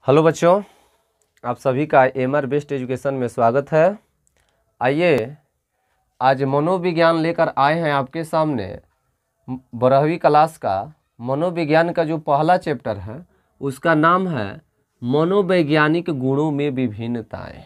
Hello बच्चों, आप सभी का एमआर बेस्ट एजुकेशन में स्वागत है। आइए आज मनोविज्ञान लेकर आए हैं आपके सामने। 12वीं क्लास का मनोविज्ञान का जो पहला चैप्टर है उसका नाम है मनोवैज्ञानिक गुणों में विभिन्नताएं।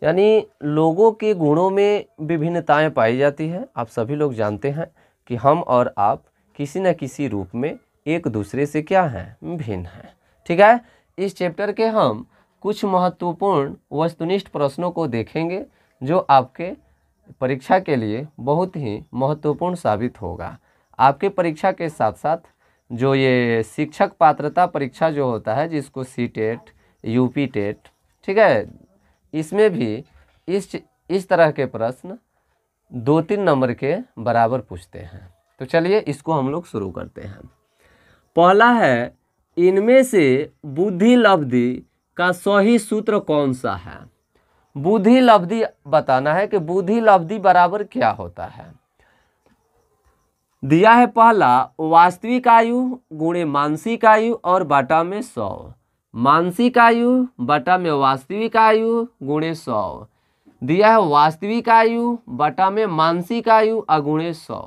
यानी लोगों के गुणों में विभिन्नताएं पाई जाती हैं। आप सभी लोग जानते हैं कि हम और आप किसी न किसी रूप में एक दूसरे से क्या हैं, भिन्न हैं। ठीक है, इस चैप्टर के हम कुछ महत्वपूर्ण वस्तुनिष्ठ प्रश्नों को देखेंगे जो आपके परीक्षा के लिए बहुत ही महत्वपूर्ण साबित होगा। आपके परीक्षा के साथ साथ जो ये शिक्षक पात्रता परीक्षा जो होता है, जिसको सीटेट, यूपी टेट, ठीक है, इसमें भी इस तरह के प्रश्न 2-3 नंबर के बराबर पूछते हैं। तो चलिए इसको हम लोग शुरू करते हैं। पहला है, इनमें से बुद्धि लब्धि का सही सूत्र कौन सा है। बुद्धि लब्धि बताना है कि बुद्धि लब्धि बराबर क्या होता है। दिया है पहला, वास्तविक आयु गुणे मानसिक आयु और बटा में 100। मानसिक आयु बटा में वास्तविक आयु गुणे 100। दिया है वास्तविक आयु बटा में मानसिक आयु अगुणे 100।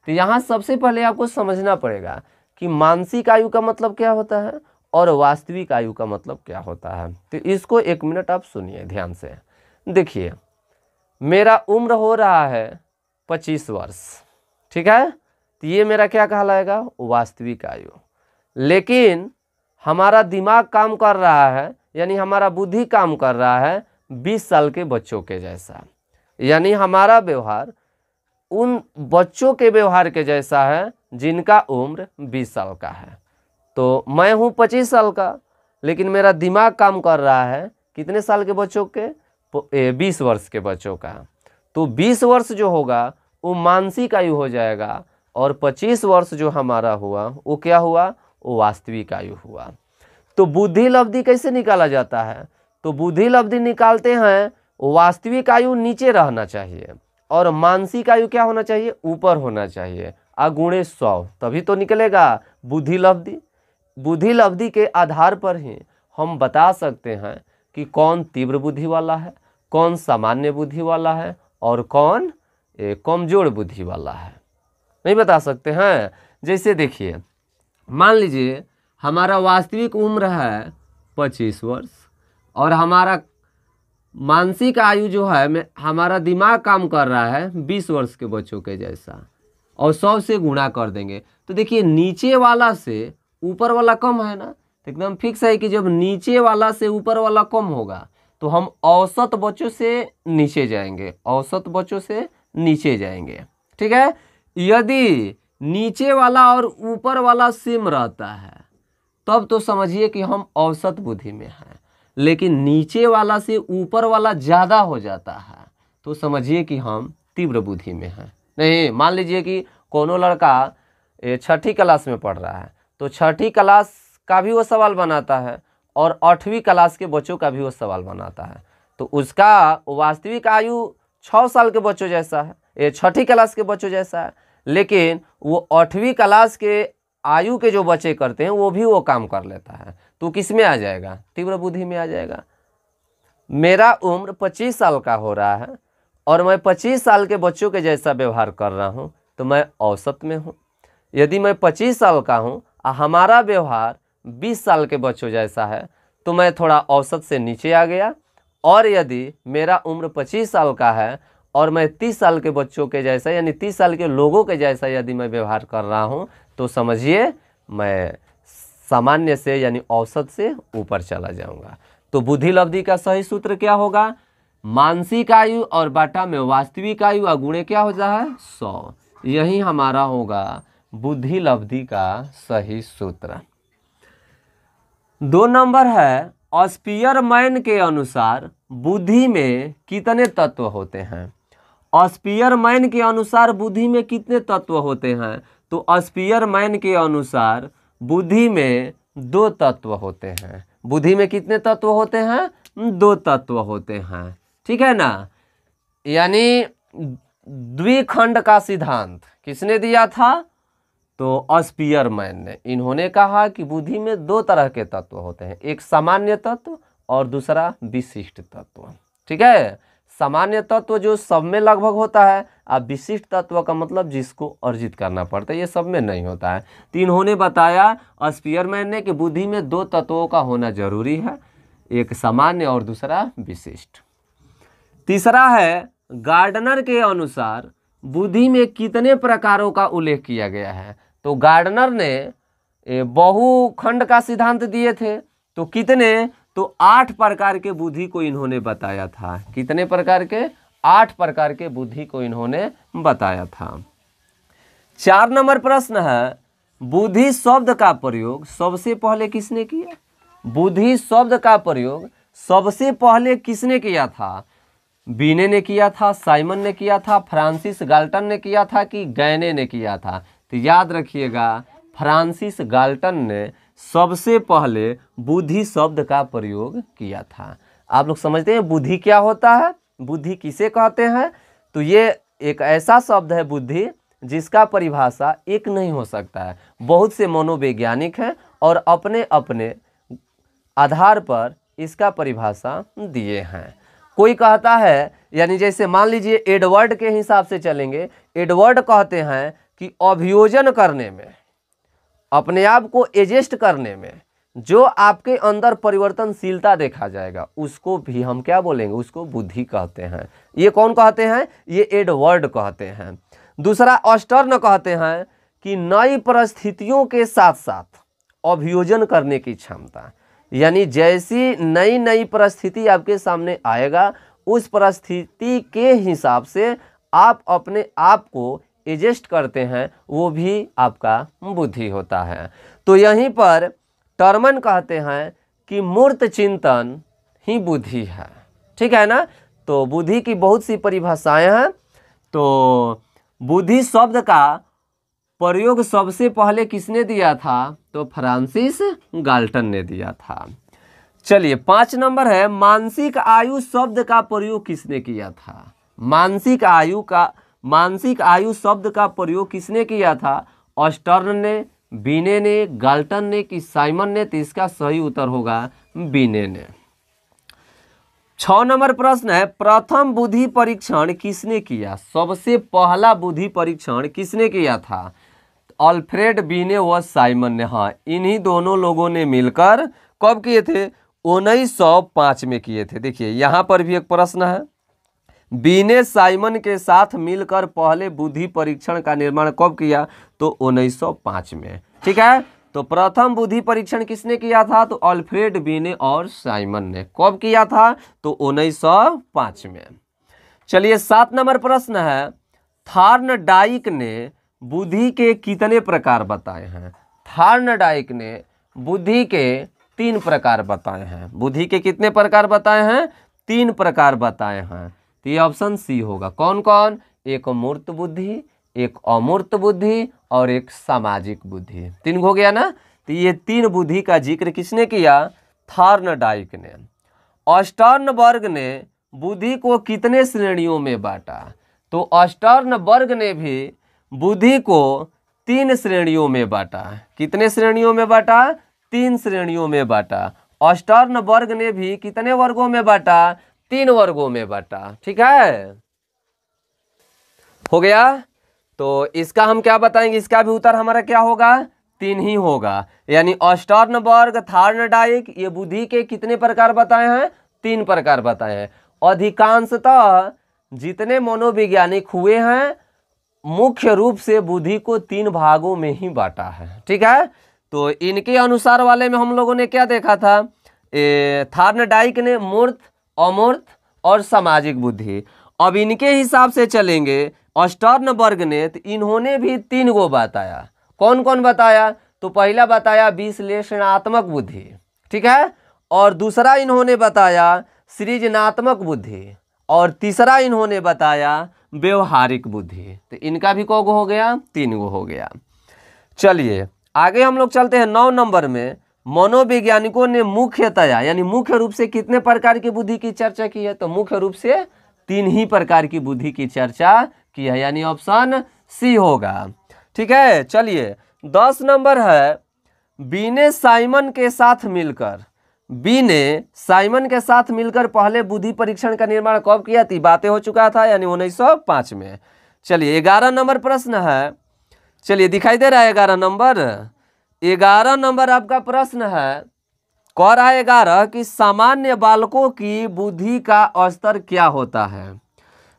तो यहाँ सबसे पहले आपको समझना पड़ेगा कि मानसिक आयु का मतलब क्या होता है और वास्तविक आयु का मतलब क्या होता है। तो इसको 1 मिनट आप सुनिए ध्यान से। देखिए, मेरा उम्र हो रहा है 25 वर्ष, ठीक है, तो ये मेरा क्या कहलाएगा, वास्तविक आयु। लेकिन हमारा दिमाग काम कर रहा है, यानी हमारा बुद्धि काम कर रहा है 20 साल के बच्चों के जैसा। यानी हमारा व्यवहार उन बच्चों के व्यवहार के जैसा है जिनका उम्र 20 साल का है। तो मैं हूँ 25 साल का, लेकिन मेरा दिमाग काम कर रहा है कितने साल के बच्चों के, 20 वर्ष के बच्चों का। तो 20 वर्ष जो होगा वो मानसिक आयु हो जाएगा और 25 वर्ष जो हमारा हुआ वो क्या हुआ, वो वास्तविक आयु हुआ। तो बुद्धि लब्धि कैसे निकाला जाता है, तो बुद्धि लब्धि निकालते हैं, वास्तविक आयु नीचे रहना चाहिए और मानसिक आयु क्या होना चाहिए, ऊपर होना चाहिए, अगुणे 100, तभी तो निकलेगा बुद्धि लब्धि। बुद्धि लब्धि के आधार पर ही हम बता सकते हैं कि कौन तीव्र बुद्धि वाला है, कौन सामान्य बुद्धि वाला है और कौन कमजोर बुद्धि वाला है। नहीं बता सकते हैं। जैसे देखिए, मान लीजिए हमारा वास्तविक उम्र है 25 वर्ष और हमारा मानसिक आयु जो है, हमारा दिमाग काम कर रहा है 20 वर्ष के बच्चों के जैसा, और 100 से गुणा कर देंगे। तो देखिए, नीचे वाला से ऊपर वाला कम है ना, तो एकदम फिक्स है कि जब नीचे वाला से ऊपर वाला कम होगा तो हम औसत बच्चों से नीचे जाएंगे, औसत बच्चों से नीचे जाएंगे। ठीक है, यदि नीचे वाला और ऊपर वाला सेम रहता है तब तो समझिए कि हम औसत बुद्धि में हैं। लेकिन नीचे वाला से ऊपर वाला ज़्यादा हो जाता है तो समझिए कि हम तीव्र बुद्धि में हैं। नहीं, मान लीजिए कि कोनो लड़का 6ठी क्लास में पढ़ रहा है तो 6ठी क्लास का भी वो सवाल बनाता है और 8वीं क्लास के बच्चों का भी वो सवाल बनाता है, तो उसका वास्तविक आयु 6 साल के बच्चों जैसा है, ये 6ठी क्लास के बच्चों जैसा है। लेकिन वो 8वीं क्लास के आयु के जो बच्चे करते हैं वो भी वो काम कर लेता है, तो किस में आ जाएगा, तीव्र बुद्धि में आ जाएगा। मेरा उम्र 25 साल का हो रहा है और मैं 25 साल के बच्चों के जैसा व्यवहार कर रहा हूँ तो मैं औसत में हूँ। यदि मैं 25 साल का हूँ और हमारा व्यवहार 20 साल के बच्चों जैसा है तो मैं थोड़ा औसत से नीचे आ गया। और यदि मेरा उम्र 25 साल का है और मैं 30 साल के बच्चों के जैसा, यानी 30 साल के लोगों के जैसा यदि मैं व्यवहार कर रहा हूँ तो समझिए मैं सामान्य से यानी औसत से ऊपर चला जाऊंगा। तो बुद्धि लब्धि का सही सूत्र क्या होगा, मानसिक आयु और बटा में वास्तविक आयु अगुणे क्या हो जाए है 100। यही हमारा होगा बुद्धि लब्धि का सही सूत्र। 2 नंबर है, स्पीयरमैन के अनुसार बुद्धि में कितने तत्व होते हैं। स्पीयरमैन के अनुसार बुद्धि में कितने तत्व होते हैं, तो स्पीयरमैन के अनुसार बुद्धि में 2 तत्व होते हैं। बुद्धि में कितने तत्व होते हैं, 2 तत्व होते हैं। ठीक है ना, यानी द्विखंड का सिद्धांत किसने दिया था, तो स्पीयरमैन ने, इन्होंने कहा कि बुद्धि में दो तरह के तत्व होते हैं, एक सामान्य तत्व और दूसरा विशिष्ट तत्व। ठीक है, सामान्य तत्व जो सब में लगभग होता है, अब विशिष्ट तत्व का मतलब जिसको अर्जित करना पड़ता है, ये सब में नहीं होता है। तो इन्होंने बताया स्पीयरमैन ने कि बुद्धि में दो तत्वों का होना जरूरी है, एक सामान्य और दूसरा विशिष्ट। तीसरा है, गार्डनर के अनुसार बुद्धि में कितने प्रकारों का उल्लेख किया गया है। तो गार्डनर ने बहुखंड का सिद्धांत दिए थे, तो कितने, तो 8 प्रकार के बुद्धि को इन्होंने बताया था। कितने प्रकार के, 8 प्रकार के बुद्धि को इन्होंने बताया था। 4 नंबर प्रश्न है, बुद्धि शब्द का प्रयोग सबसे पहले किसने किया। बुद्धि शब्द का प्रयोग सबसे पहले किसने किया था। बीने ने किया था, साइमन ने किया था, फ्रांसिस गाल्टन ने किया था कि गैने ने किया था। तो याद रखिएगा, फ्रांसिस गाल्टन ने सबसे पहले बुद्धि शब्द का प्रयोग किया था। आप लोग समझते हैं बुद्धि क्या होता है, बुद्धि किसे कहते हैं। तो ये एक ऐसा शब्द है बुद्धि जिसका परिभाषा एक नहीं हो सकता है, बहुत से मनोवैज्ञानिक हैं और अपने अपने आधार पर इसका परिभाषा दिए हैं। कोई कहता है, यानी जैसे मान लीजिए एडवर्ड के हिसाब से चलेंगे, एडवर्ड कहते हैं कि अभियोजन करने में, अपने आप को एडजस्ट करने में जो आपके अंदर परिवर्तनशीलता देखा जाएगा उसको भी हम क्या बोलेंगे, उसको बुद्धि कहते हैं। ये कौन कहते हैं, ये एडवर्ड कहते हैं। दूसरा ऑस्टर्न कहते हैं कि नई परिस्थितियों के साथ साथ अभियोजन करने की क्षमता, यानी जैसी नई नई परिस्थिति आपके सामने आएगा उस परिस्थिति के हिसाब से आप अपने आप को एडजस्ट करते हैं, वो भी आपका बुद्धि होता है। तो यहीं पर टर्मन कहते हैं कि मूर्त चिंतन ही बुद्धि है। ठीक है ना। तो बुद्धि की बहुत सी परिभाषाएं हैं। तो बुद्धि शब्द का प्रयोग सबसे पहले किसने दिया था, तो फ्रांसिस गाल्टन ने दिया था। चलिए 5 नंबर है, मानसिक आयु शब्द का प्रयोग किसने किया था। मानसिक आयु शब्द का प्रयोग किसने किया था, ऑस्टर्न ने, बीने ने, गाल्टन ने कि साइमन ने। तो इसका सही उत्तर होगा बीने ने। 6 नंबर प्रश्न है, प्रथम बुद्धि परीक्षण किसने किया। सबसे पहला बुद्धि परीक्षण किसने किया था, अल्फ्रेड बीने व साइमन ने। हाँ, इन्हीं दोनों लोगों ने मिलकर कब किए थे, 1905 में किए थे। देखिए यहाँ पर भी एक प्रश्न है, बीने साइमन के साथ मिलकर पहले बुद्धि परीक्षण का निर्माण कब किया, तो 1905 में। ठीक है। तो प्रथम बुद्धि परीक्षण किसने किया था, तो अल्फ्रेड बीने और साइमन ने। कब किया था, तो 1905 में। चलिए 7 नंबर प्रश्न है, थॉर्नडाइक ने बुद्धि के कितने प्रकार बताए हैं। थॉर्नडाइक ने बुद्धि के 3 प्रकार बताए हैं। बुद्धि के कितने प्रकार बताए हैं, 3 प्रकार बताए हैं। तो ये ऑप्शन सी होगा। कौन कौन, एक मूर्त बुद्धि, एक अमूर्त बुद्धि और एक सामाजिक बुद्धि। 3 हो गया ना। तो ये 3 बुद्धि का जिक्र किसने किया, थॉर्नडाइक ने। ऑस्टर्नबर्ग ने बुद्धि को कितने श्रेणियों में बांटा, तो ऑस्टर्नबर्ग ने भी बुद्धि को 3 श्रेणियों में बांटा। कितने श्रेणियों में बांटा, 3 श्रेणियों में बांटा। ऑस्टर्नबर्ग ने भी कितने वर्गों में बांटा, 3 वर्गों में बांटा। ठीक है, हो गया। तो इसका हम क्या बताएंगे, इसका भी उत्तर हमारा क्या होगा, 3 ही होगा। यानी ऑस्टर्नबर्ग, थॉर्नडाइक ये बुद्धि के कितने प्रकार बताए हैं, 3 प्रकार बताए हैं। अधिकांशतः जितने मनोवैज्ञानिक हुए हैं मुख्य रूप से बुद्धि को 3 भागों में ही बांटा है। ठीक है। तो इनके अनुसार वाले में हम लोगों ने क्या देखा था, थॉर्नडाइक ने मूर्त, अमूर्त और सामाजिक बुद्धि। अब इनके हिसाब से चलेंगे, ऑस्टर्नबर्ग ने, तो इन्होंने भी 3 गो बताया। कौन कौन बताया, तो पहला बताया विश्लेषणात्मक बुद्धि। ठीक है। और दूसरा इन्होंने बताया सृजनात्मक बुद्धि और तीसरा इन्होंने बताया व्यवहारिक बुद्धि। तो इनका भी को हो गया, 3 गो हो गया। चलिए आगे हम लोग चलते हैं 9 नंबर में। मनोवैज्ञानिकों ने मुख्यतया यानी मुख्य रूप से कितने प्रकार की बुद्धि की चर्चा की है, तो मुख्य रूप से 3 ही प्रकार की बुद्धि की चर्चा की है, यानी ऑप्शन सी होगा। ठीक है। चलिए 10 नंबर है, बी ने साइमन के साथ मिलकर, बी ने साइमन के साथ मिलकर पहले बुद्धि परीक्षण का निर्माण कब किया थी? बातें हो चुका था, यानी 1905 में। चलिए 11 नंबर प्रश्न है, चलिए दिखाई दे रहा है 11 नंबर। 11 नंबर आपका प्रश्न है, कह रहा है 11 कि सामान्य बालकों की बुद्धि का स्तर क्या होता है?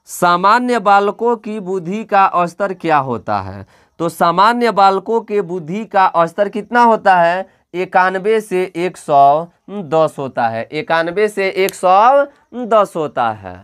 सामान्य बालकों की बुद्धि का स्तर क्या होता है? तो सामान्य बालकों के बुद्धि का स्तर कितना होता है? 91 से 110 होता है। 91 से 110 होता है।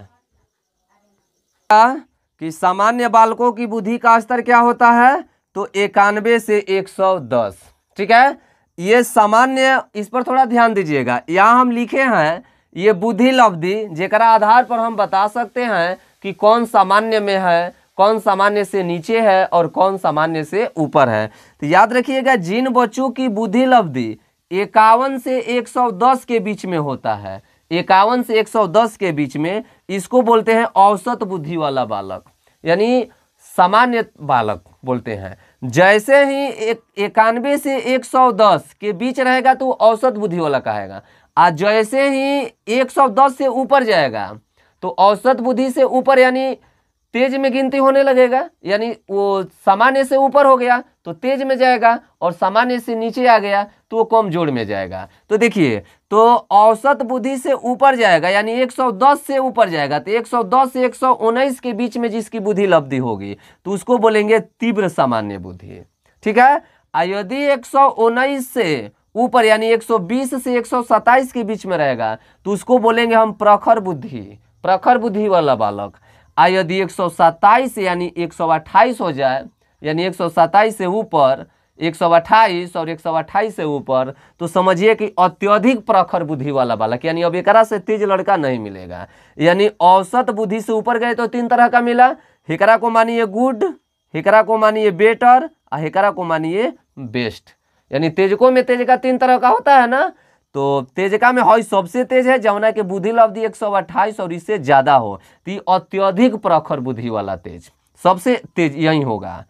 कि सामान्य बालकों की बुद्धि का स्तर क्या होता है? तो 91 से 110। ठीक है, ये सामान्य, इस पर थोड़ा ध्यान दीजिएगा। यहाँ हम लिखे हैं ये बुद्धि लब्धि, जेकरा आधार पर हम बता सकते हैं कि कौन सामान्य में है, कौन सामान्य से नीचे है और कौन सामान्य से ऊपर है। तो याद रखिएगा, जिन बच्चों की बुद्धि लब्धि 51 से 110 के बीच में होता है, 51 से 110 के बीच में, इसको बोलते हैं औसत बुद्धि वाला बालक, यानी सामान्य बालक बोलते हैं। जैसे ही 91 से 110 के बीच रहेगा तो औसत बुद्धि वाला कहेगा, और जैसे ही 110 से ऊपर जाएगा तो औसत बुद्धि से ऊपर यानी तेज में गिनती होने लगेगा, यानी वो सामान्य से ऊपर हो गया तो तेज में जाएगा, और सामान्य से नीचे आ गया तो वो कमजोर में जाएगा। तो देखिए, तो औसत बुद्धि से ऊपर जाएगा यानी 110 से ऊपर जाएगा, तो 110 से 119 के बीच में जिसकी बुद्धि लब्धि होगी तो उसको बोलेंगे तीव्र सामान्य बुद्धि। ठीक है, यदि 119 से ऊपर यानी 120 से 127 के बीच में रहेगा तो उसको बोलेंगे हम प्रखर बुद्धि, प्रखर बुद्धि वाला बालक। यदि 127 यानी 128 हो जाए, यानी 127 से ऊपर, 128 और 128 से ऊपर, तो समझिए कि अत्यधिक प्रखर बुद्धि वाला बालक, यानी अब एकरा से तेज लड़का नहीं मिलेगा। यानी औसत बुद्धि से ऊपर गए तो 3 तरह का मिला, हेकरा को मानिए गुड, हेकरा को मानिए बेटर, और हेकरा को मानिए बेस्ट। यानी तेजकों में तेज का 3 तरह का होता है ना, तो तेजका में हॉय सबसे तेज है जमुना के बुद्धि लब्धि 128 और इससे ज्यादा हो, तो अत्यधिक प्रखर बुद्धि वाला तेज, सबसे तेज यही होगा।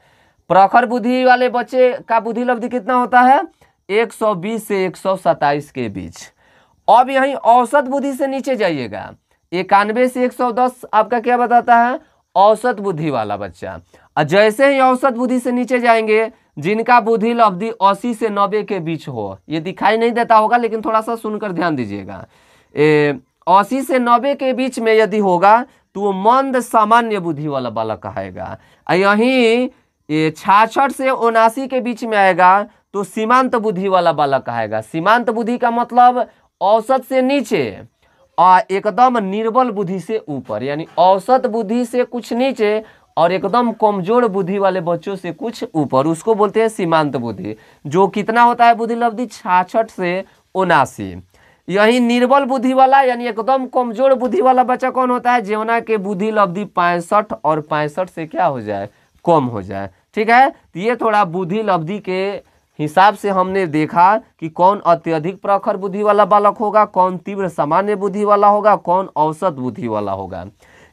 प्रखर बुद्धि वाले बच्चे का बुद्धि लब्धि कितना होता है? 120 से 127 के बीच। अब यही औसत बुद्धि से नीचे जाइएगा, 91 से 110 आपका क्या बताता है? औसत बुद्धि वाला बच्चा। और जैसे ही औसत बुद्धि से नीचे जाएंगे, जिनका बुद्धि लब्धि 80 से 90 के बीच हो, ये दिखाई नहीं देता होगा लेकिन थोड़ा सा सुनकर ध्यान दीजिएगा, 80 से 90 के बीच में यदि होगा तो वो मंद सामान्य बुद्धि वाला बालक कहेगा। यहीं 66 से 79 के बीच में आएगा तो सीमांत बुद्धि वाला बालक कहेगा। सीमांत बुद्धि का मतलब औसत से नीचे और एकदम निर्बल बुद्धि से ऊपर, यानी औसत बुद्धि से कुछ नीचे और एकदम कमजोर बुद्धि वाले बच्चों से कुछ ऊपर, उसको बोलते हैं सीमांत बुद्धि। जो कितना होता है बुद्धि लब्धि? 66 से 79। यही निर्बल बुद्धि वाला यानी एकदम कमजोर बुद्धि वाला बच्चा कौन होता है? जमुना के बुद्धि लब्धि 65 और 65 से क्या हो जाए? कम हो जाए। ठीक है, तो ये थोड़ा बुद्धि लब्धि के हिसाब से हमने देखा कि कौन अत्यधिक प्रखर बुद्धि वाला बालक होगा, कौन तीव्र सामान्य बुद्धि वाला होगा, कौन औसत बुद्धि वाला होगा।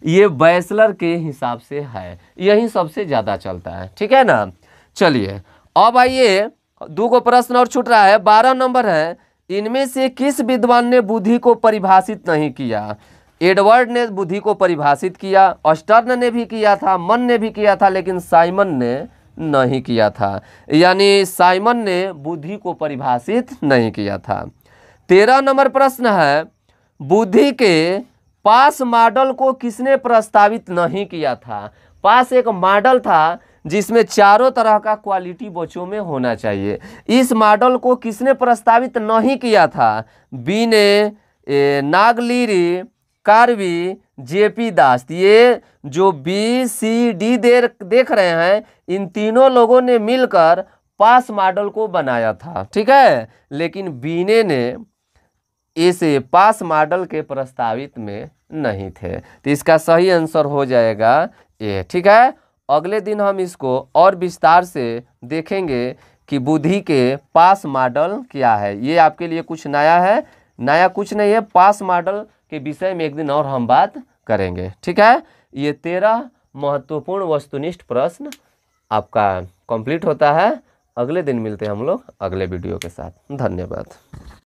ये बैचलर के हिसाब से है, यही सबसे ज़्यादा चलता है। ठीक है ना। चलिए अब आइए, 2 प्रश्न और छूट रहा है। 12 नंबर है, इनमें से किस विद्वान ने बुद्धि को परिभाषित नहीं किया? एडवर्ड ने बुद्धि को परिभाषित किया, स्टर्न ने भी किया था, मन ने भी किया था, लेकिन साइमन ने नहीं किया था। यानी साइमन ने बुद्धि को परिभाषित नहीं किया था। 13 नंबर प्रश्न है, बुद्धि के पास मॉडल को किसने प्रस्तावित नहीं किया था? पास एक मॉडल था जिसमें चारों तरह का क्वालिटी बच्चों में होना चाहिए। इस मॉडल को किसने प्रस्तावित नहीं किया था? बी ने, नागलिरी, कार्वी, जेपी दास। ये जो बी सी डी देख रहे हैं, इन तीनों लोगों ने मिलकर पास मॉडल को बनाया था। ठीक है, लेकिन बीने ने इसे पास मॉडल के प्रस्तावित में नहीं थे, तो इसका सही आंसर हो जाएगा ए। ठीक है, अगले दिन हम इसको और विस्तार से देखेंगे कि बुद्धि के पास मॉडल क्या है। ये आपके लिए कुछ नया है, नया कुछ नहीं है। पास मॉडल के विषय में एक दिन और हम बात करेंगे। ठीक है, ये 13 महत्वपूर्ण वस्तुनिष्ठ प्रश्न आपका कंप्लीट होता है। अगले दिन मिलते हैं हम लोग अगले वीडियो के साथ। धन्यवाद।